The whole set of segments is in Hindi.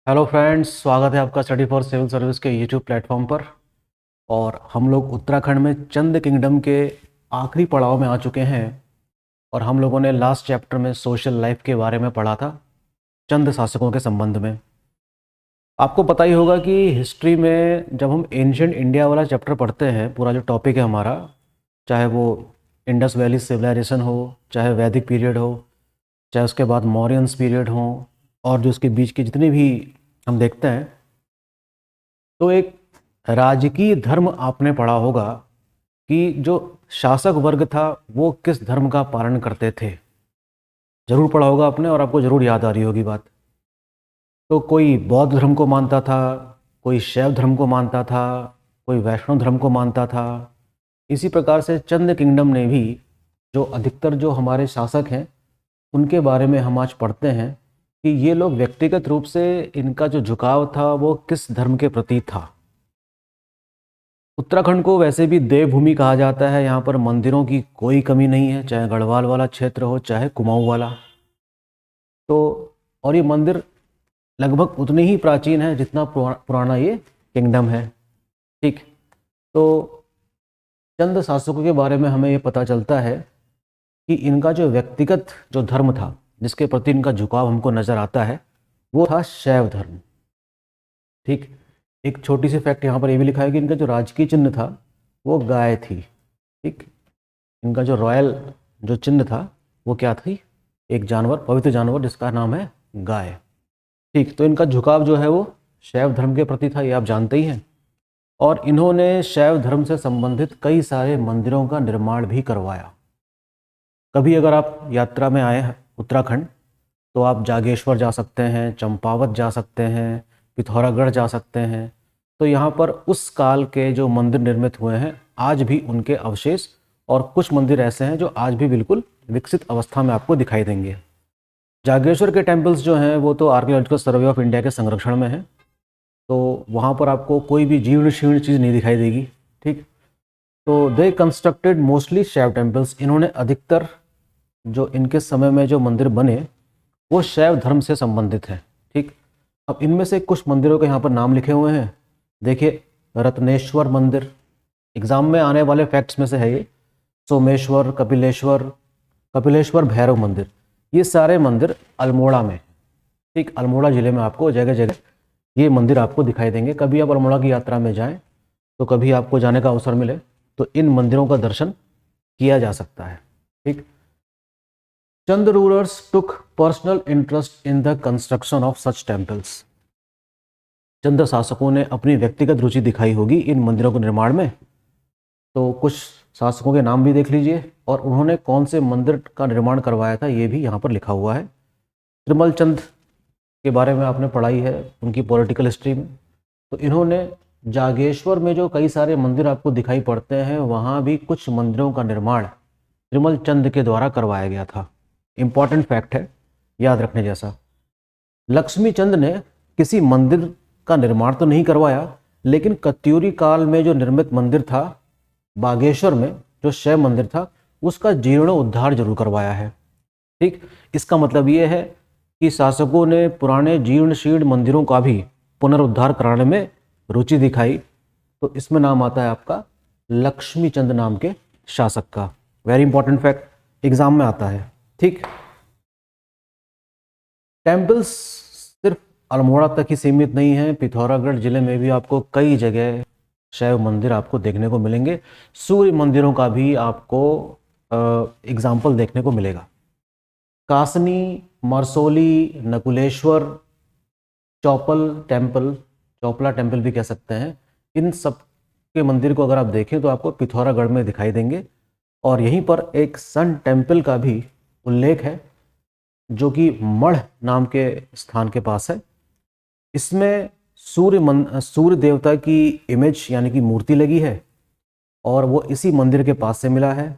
हेलो फ्रेंड्स, स्वागत है आपका स्टडी फॉर सिविल सर्विस के यूट्यूब प्लेटफॉर्म पर। और हम लोग उत्तराखंड में चंद किंगडम के आखिरी पड़ाव में आ चुके हैं। और हम लोगों ने लास्ट चैप्टर में सोशल लाइफ के बारे में पढ़ा था, चंद शासकों के संबंध में। आपको पता ही होगा कि हिस्ट्री में जब हम एंशियंट इंडिया वाला चैप्टर पढ़ते हैं, पूरा जो टॉपिक है हमारा, चाहे वो इंडस वैली सिविलाइजेशन हो, चाहे वैदिक पीरियड हो, चाहे उसके बाद मौर्यंस पीरियड हो, और जो उसके बीच के जितने भी हम देखते हैं, तो एक राजकीय धर्म आपने पढ़ा होगा कि जो शासक वर्ग था वो किस धर्म का पालन करते थे। जरूर पढ़ा होगा आपने और आपको जरूर याद आ रही होगी बात। तो कोई बौद्ध धर्म को मानता था, कोई शैव धर्म को मानता था, कोई वैष्णव धर्म को मानता था। इसी प्रकार से चंद किंगडम ने भी, जो अधिकतर जो हमारे शासक हैं उनके बारे में हम आज पढ़ते हैं कि ये लोग व्यक्तिगत रूप से इनका जो झुकाव था वो किस धर्म के प्रति था। उत्तराखंड को वैसे भी देवभूमि कहा जाता है। यहाँ पर मंदिरों की कोई कमी नहीं है, चाहे गढ़वाल वाला क्षेत्र हो चाहे कुमाऊं वाला। तो और ये मंदिर लगभग उतने ही प्राचीन है जितना पुराना ये किंगडम है। ठीक। तो चंद शासकों के बारे में हमें ये पता चलता है कि इनका जो व्यक्तिगत जो धर्म था, जिसके प्रति इनका झुकाव हमको नजर आता है, वो था शैव धर्म। ठीक। एक छोटी सी फैक्ट यहाँ पर ये भी लिखा है कि इनका जो राजकीय चिन्ह था वो गाय थी। ठीक। इनका जो रॉयल जो चिन्ह था वो क्या थी? एक जानवर, पवित्र जानवर जिसका नाम है गाय। ठीक। तो इनका झुकाव जो है वो शैव धर्म के प्रति था, ये आप जानते ही हैं। और इन्होंने शैव धर्म से संबंधित कई सारे मंदिरों का निर्माण भी करवाया। कभी अगर आप यात्रा में आए हैं उत्तराखंड, तो आप जागेश्वर जा सकते हैं, चंपावत जा सकते हैं, पिथौरागढ़ जा सकते हैं। तो यहाँ पर उस काल के जो मंदिर निर्मित हुए हैं आज भी उनके अवशेष, और कुछ मंदिर ऐसे हैं जो आज भी बिल्कुल विकसित अवस्था में आपको दिखाई देंगे। जागेश्वर के टेम्पल्स जो हैं वो तो आर्कियोलॉजिकल सर्वे ऑफ इंडिया के संरक्षण में हैं, तो वहाँ पर आपको कोई भी जीर्ण शीर्ण चीज़ नहीं दिखाई देगी। ठीक। तो दे कंस्ट्रक्टेड मोस्टली शैव टेम्पल्स। इन्होंने अधिकतर जो इनके समय में जो मंदिर बने वो शैव धर्म से संबंधित हैं। ठीक। अब इनमें से कुछ मंदिरों के यहाँ पर नाम लिखे हुए हैं। देखिए, रत्नेश्वर मंदिर एग्जाम में आने वाले फैक्ट्स में से है ये। सोमेश्वर, कपिलेश्वर, कपिलेश्वर भैरव मंदिर, ये सारे मंदिर अल्मोड़ा में। ठीक। अल्मोड़ा जिले में आपको जगह जगह ये मंदिर आपको दिखाई देंगे। कभी आप अल्मोड़ा की यात्रा में जाएं, तो कभी आपको जाने का अवसर मिले तो इन मंदिरों का दर्शन किया जा सकता है। ठीक। चंद rulers took personal interest in the construction of such temples. चंद शासकों ने अपनी व्यक्तिगत रुचि दिखाई होगी इन मंदिरों के निर्माण में। तो कुछ शासकों के नाम भी देख लीजिए, और उन्होंने कौन से मंदिर का निर्माण करवाया था ये भी यहाँ पर लिखा हुआ है। त्रिमल चंद के बारे में आपने पढ़ाई है उनकी पॉलिटिकल हिस्ट्री में। तो इन्होंने जागेश्वर में जो कई सारे मंदिर आपको दिखाई पड़ते हैं, वहाँ भी कुछ मंदिरों का निर्माण त्रिमल चंद के द्वारा करवाया गया था। इंपॉर्टेंट फैक्ट है, याद रखने जैसा। लक्ष्मी चंद ने किसी मंदिर का निर्माण तो नहीं करवाया, लेकिन कत्यूरी काल में जो निर्मित मंदिर था बागेश्वर में, जो शैव मंदिर था, उसका जीर्णोद्धार जरूर करवाया है। ठीक। इसका मतलब ये है कि शासकों ने पुराने जीर्ण शीर्ण मंदिरों का भी पुनरुद्धार कराने में रुचि दिखाई। तो इसमें नाम आता है आपका लक्ष्मी चंद नाम के शासक का। वेरी इंपॉर्टेंट फैक्ट, एग्जाम में आता है। ठीक। टेम्पल्स सिर्फ अल्मोड़ा तक ही सीमित नहीं है। पिथौरागढ़ जिले में भी आपको कई जगह शैव मंदिर आपको देखने को मिलेंगे। सूर्य मंदिरों का भी आपको एग्जाम्पल देखने को मिलेगा। कासनी, मरसोली, नकुलेश्वर, चौपल टेम्पल, चौपला टेम्पल भी कह सकते हैं, इन सब के मंदिर को अगर आप देखें तो आपको पिथौरागढ़ में दिखाई देंगे। और यहीं पर एक सन टेम्पल का भी उल्लेख है जो कि मढ़ नाम के स्थान के पास है। इसमें सूर्य देवता की इमेज यानी कि मूर्ति लगी है, और वो इसी मंदिर के पास से मिला है।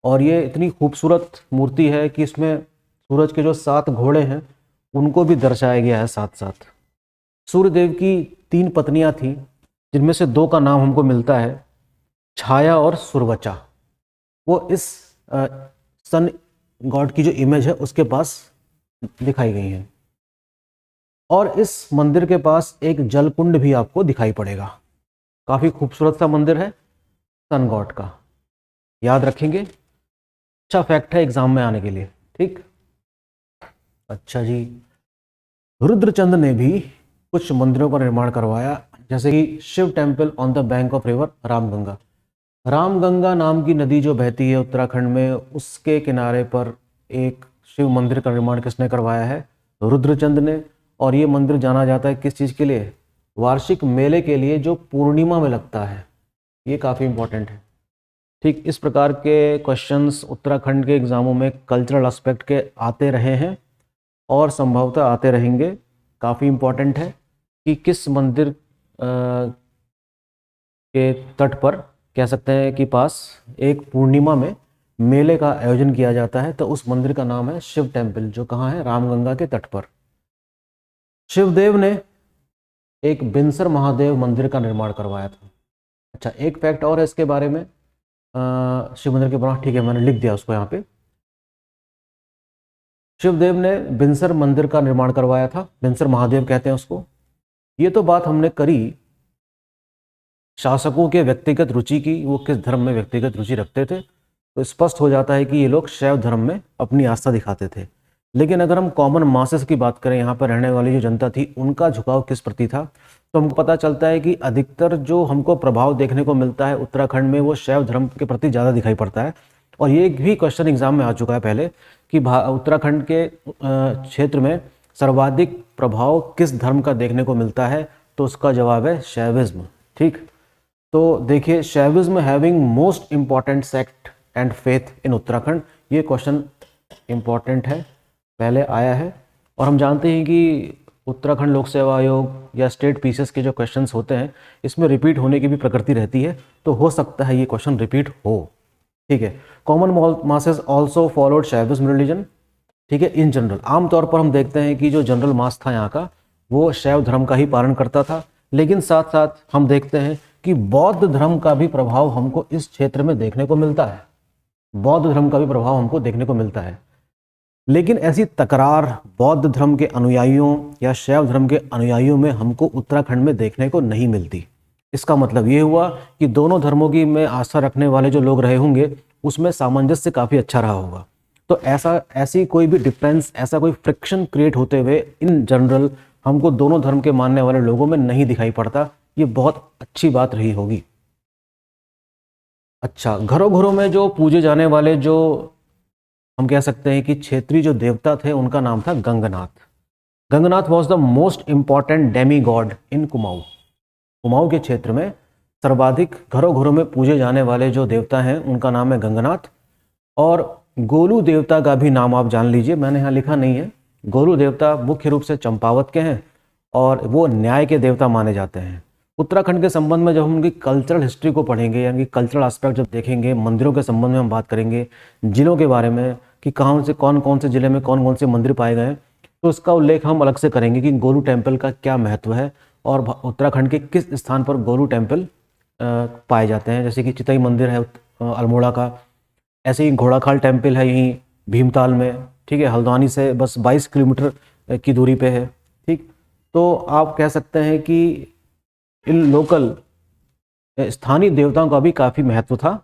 और ये इतनी खूबसूरत मूर्ति है कि इसमें सूरज के जो 7 घोड़े हैं उनको भी दर्शाया गया है साथ साथ। सूर्यदेव की 3 पत्नियां थीं, जिनमें से 2 का नाम हमको मिलता है, छाया और सुरवचा। वो इस सन गॉड की जो इमेज है उसके पास दिखाई गई हैं। और इस मंदिर के पास एक जलकुंड भी आपको दिखाई पड़ेगा। काफ़ी खूबसूरत सा मंदिर है सन गॉड का, याद रखेंगे, अच्छा फैक्ट है एग्जाम में आने के लिए। ठीक, अच्छा जी, रुद्रचंद ने भी कुछ मंदिरों का निर्माण करवाया, जैसे कि Shiv temple on the bank of river Ramganga. Ramganga नाम की नदी जो बहती है उत्तराखंड में, उसके किनारे पर एक शिव मंदिर का निर्माण किसने करवाया है? रुद्रचंद ने। और ये मंदिर जाना जाता है किस चीज़ के लिए? वार्षिक मेले के लिए जो पूर्णिमा में लगता है। ये काफ़ी इंपॉर्टेंट है। ठीक, इस प्रकार के क्वेश्चंस उत्तराखंड के एग्जामों में कल्चरल एस्पेक्ट के आते रहे हैं और संभवतः आते रहेंगे। काफ़ी इम्पॉर्टेंट है कि किस मंदिर के तट पर कह सकते हैं कि पास एक पूर्णिमा में मेले का आयोजन किया जाता है, तो उस मंदिर का नाम है शिव टेम्पल, जो कहाँ है? रामगंगा के तट पर। शिवदेव ने एक बिनसर महादेव मंदिर का निर्माण करवाया था। अच्छा, एक फैक्ट और है इसके बारे में, शिव मंदिर के बारे में, ठीक है, मैंने लिख दिया उसको यहाँ पे। शिवदेव ने बिनसर मंदिर का निर्माण करवाया था, बिनसर महादेव कहते हैं उसको। ये तो बात हमने करी शासकों के व्यक्तिगत रुचि की, वो किस धर्म में व्यक्तिगत रुचि रखते थे, तो स्पष्ट हो जाता है कि ये लोग शैव धर्म में अपनी आस्था दिखाते थे। लेकिन अगर हम कॉमन मासेस की बात करें, यहाँ पर रहने वाली जो जनता थी, उनका झुकाव किस प्रति था, तो हमको पता चलता है कि अधिकतर जो हमको प्रभाव देखने को मिलता है उत्तराखंड में, वो शैव धर्म के प्रति ज़्यादा दिखाई पड़ता है। और ये भी क्वेश्चन एग्जाम में आ चुका है पहले कि उत्तराखंड के क्षेत्र में सर्वाधिक प्रभाव किस धर्म का देखने को मिलता है, तो उसका जवाब है शैविज्म। ठीक, तो देखिए, Shaivism having most important sect and faith in Uttarakhand, ये क्वेश्चन इम्पॉर्टेंट है, पहले आया है। और हम जानते हैं कि उत्तराखंड लोक सेवा आयोग या स्टेट पीसीएस के जो क्वेश्चंस होते हैं, इसमें रिपीट होने की भी प्रकृति रहती है, तो हो सकता है ये क्वेश्चन रिपीट हो। ठीक है, common masses also followed Shaivism religion. ठीक है, इन जनरल, आमतौर पर हम देखते हैं कि जो जनरल मास था यहाँ का, वो शैव धर्म का ही पालन करता था। लेकिन साथ साथ हम देखते हैं कि बौद्ध धर्म का भी प्रभाव हमको इस क्षेत्र में देखने को मिलता है, बौद्ध धर्म का भी प्रभाव हमको देखने को मिलता है। लेकिन ऐसी तकरार बौद्ध धर्म के अनुयायियों या शैव धर्म के अनुयायियों में हमको उत्तराखंड में देखने को नहीं मिलती। इसका मतलब ये हुआ कि दोनों धर्मों की में आस्था रखने वाले जो लोग रहे होंगे, उसमें सामंजस्य काफ़ी अच्छा रहा होगा। तो ऐसी कोई भी डिफरेंस, ऐसा कोई फ्रिक्शन क्रिएट होते हुए इन जनरल हमको दोनों धर्म के मानने वाले लोगों में नहीं दिखाई पड़ता। ये बहुत अच्छी बात रही होगी। अच्छा, घरों घरों में जो पूजे जाने वाले, जो हम कह सकते हैं कि क्षेत्रीय जो देवता थे, उनका नाम था Gangnath. Gangnath was the most important demi god in Kumaon. Kumaon के क्षेत्र में सर्वाधिक घरों घरों में पूजे जाने वाले जो देवता हैं, उनका नाम है गंगनाथ। और गोलू देवता का भी नाम आप जान लीजिए, मैंने यहाँ लिखा नहीं है। गोलू देवता मुख्य रूप से चंपावत के हैं और वो न्याय के देवता माने जाते हैं। उत्तराखंड के संबंध में जब हम उनकी कल्चरल हिस्ट्री को पढ़ेंगे, यानी कल्चरल एस्पेक्ट जब देखेंगे, मंदिरों के संबंध में हम बात करेंगे, जिलों के बारे में कि कहाँ से कौन कौन से जिले में कौन कौन से मंदिर पाए गए हैं, तो उसका उल्लेख हम अलग से करेंगे कि गोलू टेम्पल का क्या महत्व है और उत्तराखंड के किस स्थान पर गोलू टेम्पल पाए जाते हैं। जैसे कि चितई मंदिर है अल्मोड़ा का, ऐसे ही घोड़ाखाल टेम्पल है यहीं भीमताल में। ठीक है, हल्द्वानी से बस 22 किलोमीटर की दूरी पे है। ठीक, तो आप कह सकते हैं कि इन लोकल स्थानीय देवताओं का भी काफ़ी महत्व था,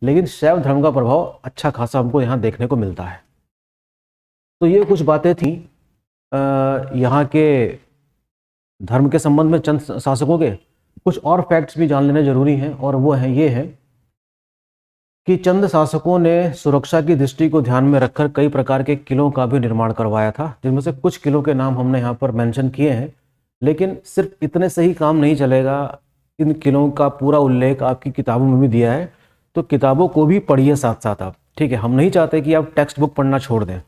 लेकिन शैव धर्म का प्रभाव अच्छा खासा हमको यहाँ देखने को मिलता है। तो ये कुछ बातें थी यहाँ के धर्म के संबंध में, चंद शासकों के। कुछ और फैक्ट्स भी जान लेने जरूरी हैं, और वो है ये है कि चंद शासकों ने सुरक्षा की दृष्टि को ध्यान में रखकर कई प्रकार के किलों का भी निर्माण करवाया था, जिनमें से कुछ किलों के नाम हमने यहाँ पर मेंशन किए हैं। लेकिन सिर्फ इतने से ही काम नहीं चलेगा, इन किलों का पूरा उल्लेख आपकी किताबों में भी दिया है, तो किताबों को भी पढ़िए साथ साथ आप। ठीक है, हम नहीं चाहते कि आप टेक्स्ट बुक पढ़ना छोड़ दें।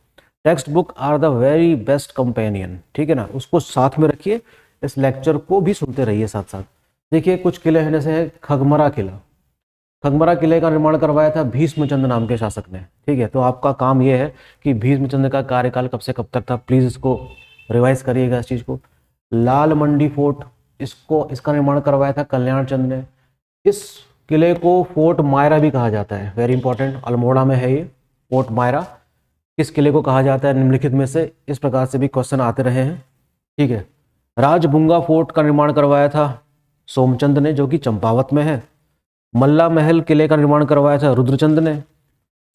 Textbook are the very best companion. ठीक है ना, उसको साथ में रखिए, इस लेक्चर को भी सुनते रहिए साथ साथ। देखिए, कुछ किले हैं, जैसे है खगमरा किला। खगमरा किले का निर्माण करवाया था भीष्मचंद नाम के शासक ने। ठीक है, तो आपका काम ये है कि भीष्मचंद का कार्यकाल कब से कब तक था, प्लीज़ इसको रिवाइज करिएगा इस चीज़ को। लाल मंडी फोर्ट, इसका निर्माण करवाया था कल्याण चंद ने। इस किले को फोर्ट मायरा भी कहा जाता है, वेरी इंपॉर्टेंट, अल्मोड़ा में है ये फोर्ट मायरा। किस किले को कहा जाता है निम्नलिखित में से? इस प्रकार से भी क्वेश्चन आते रहे हैं। ठीक है, राजबुंगा फोर्ट का निर्माण करवाया था सोमचंद ने, जो कि चंपावत में है। मल्ला महल किले का निर्माण करवाया था रुद्रचंद ने।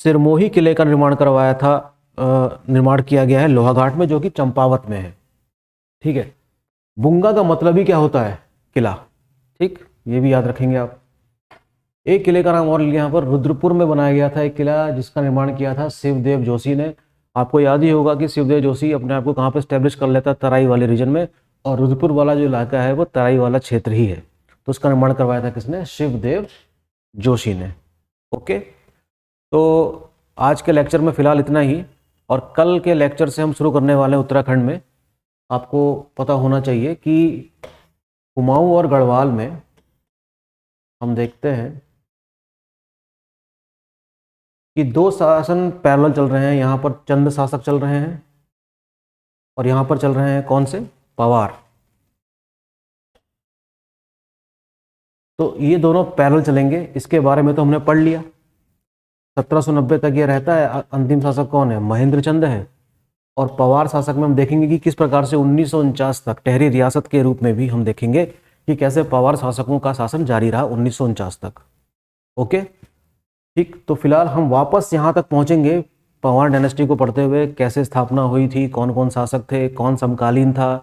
सिरमोही किले का निर्माण किया गया है लोहाघाट में, जो कि चंपावत में है। ठीक है, बुंगा का मतलब ही क्या होता है? किला। ठीक, ये भी याद रखेंगे आप। एक किले का नाम और यहाँ पर रुद्रपुर में बनाया गया था एक किला, जिसका निर्माण किया था शिवदेव जोशी ने। आपको याद ही होगा कि शिवदेव जोशी अपने आप को कहाँ पे स्टैब्लिश कर लेता है, तराई वाले रीजन में, और रुद्रपुर वाला जो इलाका है वो तराई वाला क्षेत्र ही है। तो उसका निर्माण करवाया था किसने? शिवदेव जोशी ने। ओके, तो आज के लेक्चर में फिलहाल इतना ही, और कल के लेक्चर से हम शुरू करने वाले हैं उत्तराखंड में। आपको पता होना चाहिए कि कुमाऊं और गढ़वाल में हम देखते हैं कि दो शासन पैरेलल चल रहे हैं। यहाँ पर चंद शासक चल रहे हैं और यहाँ पर चल रहे हैं कौन से? पवार। तो ये दोनों पैरेलल चलेंगे, इसके बारे में तो हमने पढ़ लिया। 1790 तक ये रहता है। अंतिम शासक कौन है? महेंद्र चंद है। और पवार शासक में हम देखेंगे कि किस प्रकार से 1949 तक टहरी रियासत के रूप में भी हम देखेंगे कि कैसे पवार शासकों का शासन जारी रहा 1949 तक। ओके, ठीक। तो फिलहाल हम वापस यहाँ तक पहुँचेंगे पवार डायनेस्टी को पढ़ते हुए, कैसे स्थापना हुई थी, कौन कौन शासक थे, कौन समकालीन था,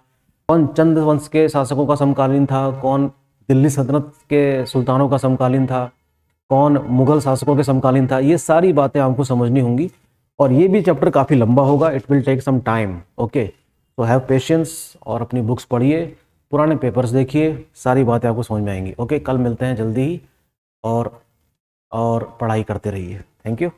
कौन चंद वंश के शासकों का समकालीन था, कौन दिल्ली सल्तनत के सुल्तानों का समकालीन था, कौन मुगल शासकों के समकालीन था। ये सारी बातें आपको समझनी होंगी, और ये भी चैप्टर काफ़ी लंबा होगा। It will take some time. Okay, तो हैव पेशेंस और अपनी बुक्स पढ़िए, पुराने पेपर्स देखिए, सारी बातें आपको समझ में आएंगी। ओके, कल मिलते हैं जल्दी ही, और पढ़ाई करते रहिए। Thank you.